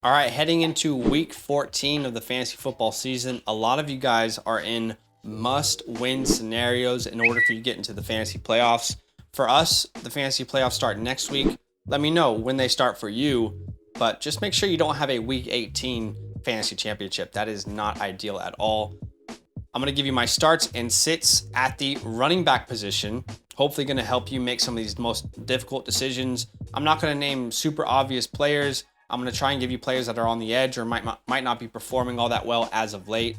All right, heading into week 14 of the fantasy football season, a lot of you guys are in must-win scenarios in order for you to get into the fantasy playoffs. For us, the fantasy playoffs start next week. Let me know when they start for you, but just make sure you don't have a week 18 fantasy championship. That is not ideal at all. I'm going to give you my starts and sits at the running back position. Hopefully going to help you make some of these most difficult decisions. I'm not going to name super obvious players. I'm going to try and give you players that are on the edge or might not be performing all that well as of late.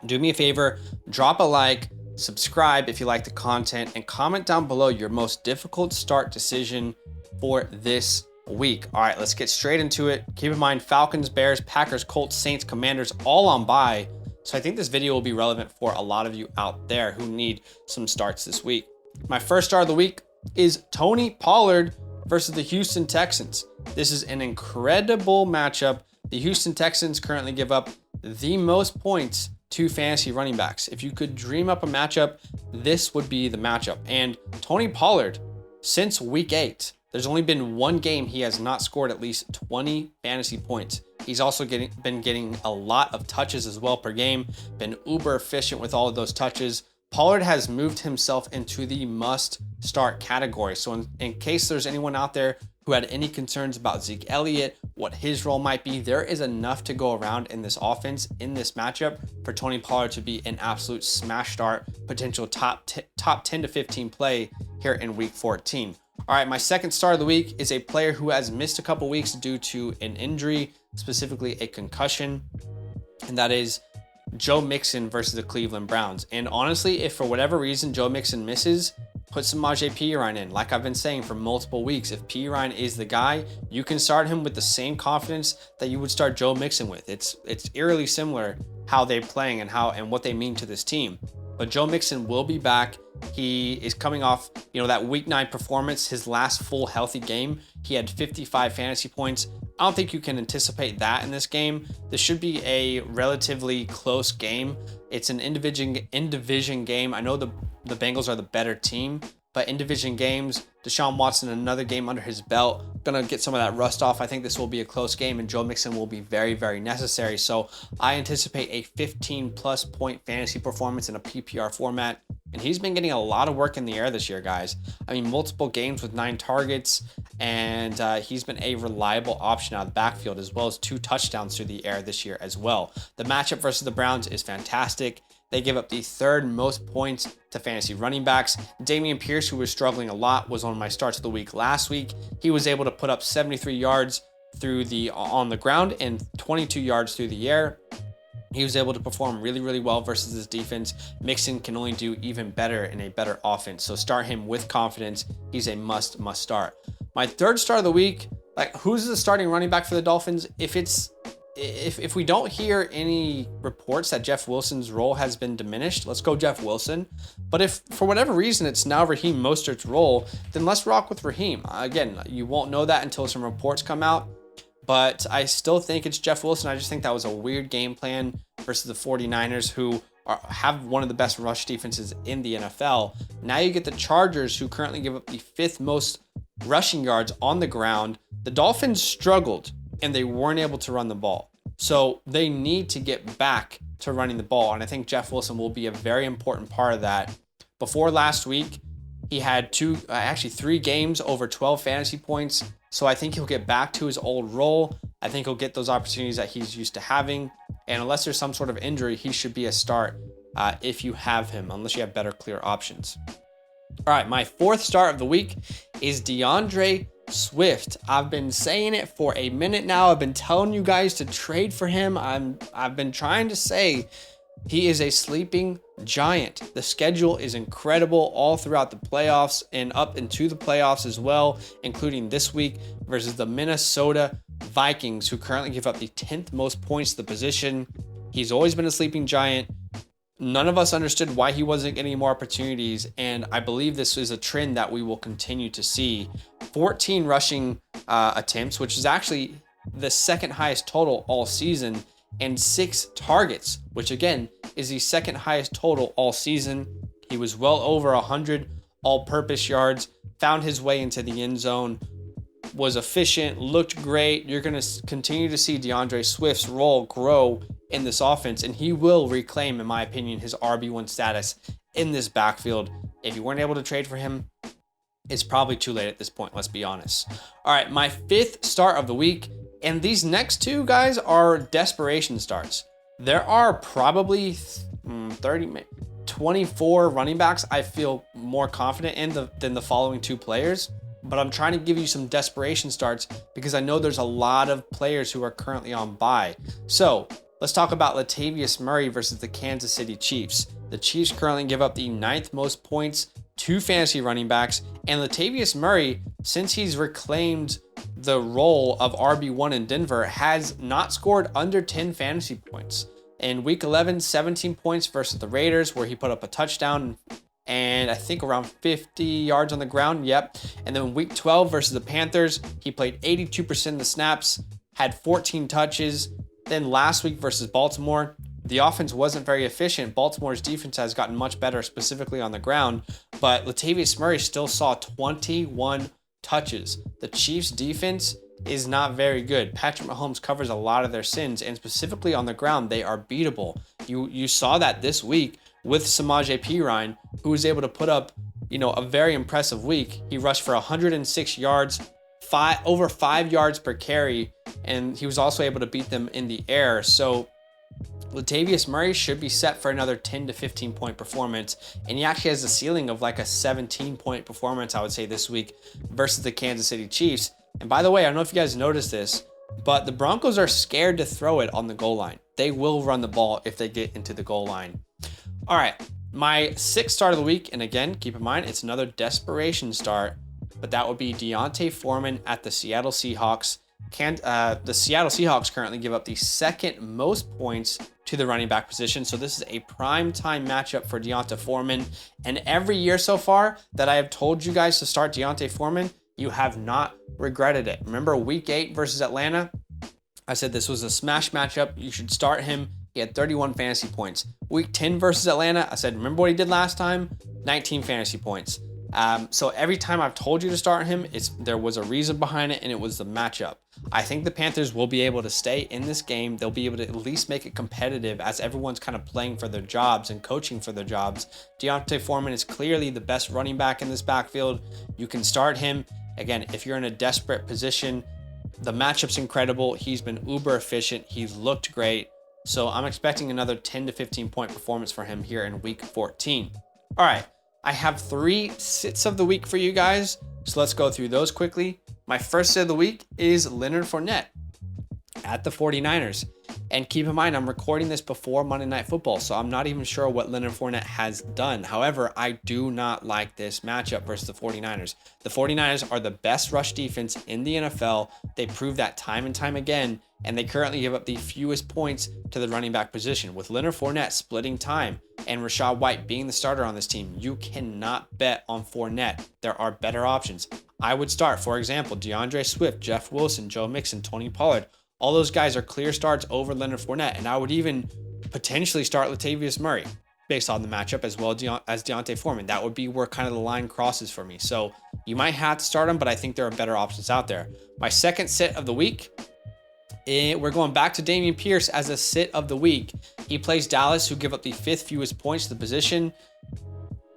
Do me a favor, drop a like, subscribe if you like the content, and comment down below your most difficult start decision for this week. All right, let's get straight into it. Keep in mind, Falcons, Bears, Packers, Colts, Saints, Commanders, all on bye. So I think this video will be relevant for a lot of you out there who need some starts this week. My first start of the week is Tony Pollard versus the Houston Texans. This is an incredible matchup. The Houston Texans currently give up the most points to fantasy running backs. If you could dream up a matchup, this would be the matchup. And Tony Pollard, since week 8, there's only been one game he has not scored at least 20 fantasy points. He's also been getting a lot of touches as well per game, been uber efficient with all of those touches. Pollard has moved himself into the must-start category. So in case there's anyone out there who had any concerns about Zeke Elliott, what his role might be, there is enough to go around in this offense, in this matchup, for Tony Pollard to be an absolute smash start, potential top 10 to 15 play here in week 14. All right, my second start of the week is a player who has missed a couple weeks due to an injury, specifically a concussion, and that is Joe Mixon versus the Cleveland Browns. And honestly, if for whatever reason Joe Mixon misses, put some Samaje Perine in. Like I've been saying for multiple weeks, if Perine is the guy, you can start him with the same confidence that you would start Joe Mixon with. It's eerily similar how they're playing and what they mean to this team. But Joe Mixon will be back. He is coming off, that week 9 performance, his last full healthy game. He had 55 fantasy points. I don't think you can anticipate that in this game. This should be a relatively close game. It's an in-division game. I know the Bengals are the better team, but in-division games, Deshaun Watson, another game under his belt, gonna get some of that rust off. I think this will be a close game, and Joe Mixon will be very, very necessary. So I anticipate a 15-plus point fantasy performance in a PPR format. And he's been getting a lot of work in the air this year, guys. I mean, multiple games with 9 targets, and he's been a reliable option out of the backfield, as well as 2 touchdowns through the air this year as well. The matchup versus the Browns is fantastic. They give up the 3rd most points to fantasy running backs. Dameon Pierce, who was struggling a lot, was on my starts of the week last week. He was able to put up 73 yards on the ground and 22 yards through the air. He was able to perform really, really well versus this defense. Mixon can only do even better in a better offense. So start him with confidence. He's a must start. My third start of the week, who's the starting running back for the Dolphins? If we don't hear any reports that Jeff Wilson's role has been diminished, let's go Jeff Wilson. But if for whatever reason it's now Raheem Mostert's role, then let's rock with Raheem. Again, you won't know that until some reports come out. But I still think it's Jeff Wilson. I just think that was a weird game plan versus the 49ers, who have one of the best rush defenses in the NFL. Now you get the Chargers, who currently give up the 5th most rushing yards on the ground. The Dolphins struggled, and they weren't able to run the ball. So they need to get back to running the ball, and I think Jeff Wilson will be a very important part of that. Before last week, he had 3 games over 12 fantasy points. So I think he'll get back to his old role. I think he'll get those opportunities that he's used to having. And unless there's some sort of injury, he should be a start if you have him, unless you have better, clear options. All right, my 4th start of the week is DeAndre Swift. I've been saying it for a minute now. I've been telling you guys to trade for him. I've been trying to say he is a sleeping giant. The schedule is incredible all throughout the playoffs and up into the playoffs as well, including this week versus the Minnesota Vikings, who currently give up the 10th most points to the position. He's always been a sleeping giant. None of us understood why he wasn't getting more opportunities, and I believe this is a trend that we will continue to see. 14 rushing attempts, which is actually the 2nd highest total all season, and 6 targets, which again is the 2nd highest total all season. He was well over 100 all-purpose yards, found his way into the end zone. was efficient, looked great. You're going to continue to see DeAndre Swift's role grow in this offense, and he will reclaim, in my opinion, his RB1 status in this backfield. If you weren't able to trade for him, it's probably too late at this point, let's be honest. All right, my 5th start of the week, and these next 2 guys are desperation starts. There are probably 24 running backs I feel more confident in than the following 2 players, but I'm trying to give you some desperation starts because I know there's a lot of players who are currently on bye. So let's talk about Latavius Murray versus the Kansas City Chiefs. The Chiefs currently give up the 9th most points to fantasy running backs, and Latavius Murray, since he's reclaimed the role of RB1 in Denver, has not scored under 10 fantasy points. In week 11, 17 points versus the Raiders, where he put up a touchdown and I think around 50 yards on the ground. Yep. And then week 12 versus the Panthers, he played 82% of the snaps, had 14 touches. Then last week versus Baltimore, the offense wasn't very efficient. Baltimore's defense has gotten much better, specifically on the ground, but Latavius Murray still saw 21 touches. The Chiefs' defense is not very good. Patrick Mahomes covers a lot of their sins, and specifically on the ground, they are beatable. You saw that this week with Samaje Perine, who was able to put up, a very impressive week. He rushed for 106 yards, over 5 yards per carry, and he was also able to beat them in the air. So Latavius Murray should be set for another 10 to 15 point performance, and he actually has a ceiling of like a 17 point performance, I would say, this week versus the Kansas City Chiefs. And by the way, I don't know if you guys noticed this, but the Broncos are scared to throw it on the goal line. They will run the ball if they get into the goal line. All right, my 6th start of the week, and again, keep in mind, it's another desperation start, but that would be D'Onta Foreman at the Seattle Seahawks. The Seattle Seahawks currently give up the 2nd most points to the running back position, so this is a prime time matchup for D'Onta Foreman. And every year so far that I have told you guys to start D'Onta Foreman, you have not regretted it. Remember week 8 versus Atlanta? I said this was a smash matchup. You should start him. He had 31 fantasy points. Week 10 versus Atlanta, I said, remember what he did last time? 19 fantasy points. So every time I've told you to start him, there was a reason behind it, and it was the matchup. I think the Panthers will be able to stay in this game. They'll be able to at least make it competitive as everyone's kind of playing for their jobs and coaching for their jobs. D'Onta Foreman is clearly the best running back in this backfield. You can start him. Again, if you're in a desperate position, the matchup's incredible. He's been uber efficient. He's looked great. So I'm expecting another 10 to 15 point performance for him here in week 14. All right. I have 3 sits of the week for you guys, so let's go through those quickly. My first sit of the week is Leonard Fournette at the 49ers. And keep in mind, I'm recording this before Monday Night Football, so I'm not even sure what Leonard Fournette has done. However, I do not like this matchup versus the 49ers. The 49ers are the best rush defense in the NFL. They prove that time and time again, and they currently give up the fewest points to the running back position. With Leonard Fournette splitting time and Rachaad White being the starter on this team, you cannot bet on Fournette. There are better options. I would start, for example, DeAndre Swift, Jeff Wilson, Joe Mixon, Tony Pollard. All those guys are clear starts over Leonard Fournette, and I would even potentially start Latavius Murray based on the matchup as well as D'Onta Foreman. That would be where kind of the line crosses for me. So you might have to start him, but I think there are better options out there. My second sit of the week, we're going back to Dameon Pierce as a sit of the week. He plays Dallas, who give up the 5th fewest points to the position.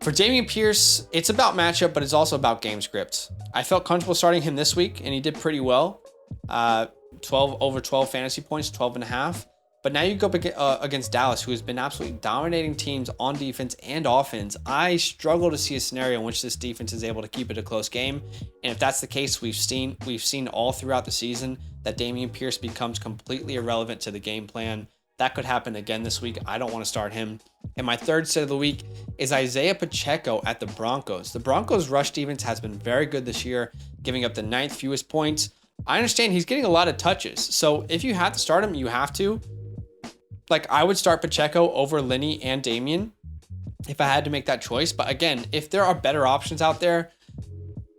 For Dameon Pierce, it's about matchup, but it's also about game script. I felt comfortable starting him this week, and he did pretty well. 12 fantasy points, 12.5. But now you go up against Dallas, who has been absolutely dominating teams on defense and offense. I struggle to see a scenario in which this defense is able to keep it a close game. And if that's the case, we've seen all throughout the season that Dameon Pierce becomes completely irrelevant to the game plan. That could happen again this week. I don't want to start him. And my third sit of the week is Isaiah Pacheco at the Broncos. The Broncos' rush defense has been very good this year, giving up the 9th fewest points. I understand he's getting a lot of touches. So if you have to start him, you have to. Like, I would start Pacheco over Lenny and Dameon if I had to make that choice. But again, if there are better options out there,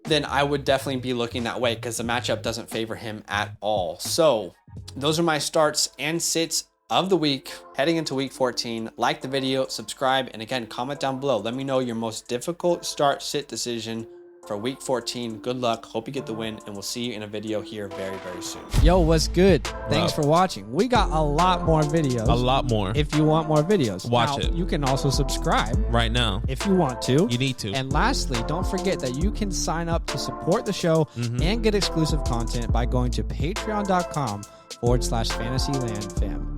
then I would definitely be looking that way because the matchup doesn't favor him at all. So those are my starts and sits of the week heading into week 14. Like the video, subscribe, and again, comment down below. Let me know your most difficult start sit decision for week 14. Good luck. Hope you get the win, and we'll see you in a video here very, very soon. Yo, what's good? Thanks for watching. We got a lot more videos. A lot more. If you want more videos, watch it. You can also subscribe right now if you want to. You need to. And lastly, don't forget that you can sign up to support the show and get exclusive content by going to patreon.com/FantasyLand fam.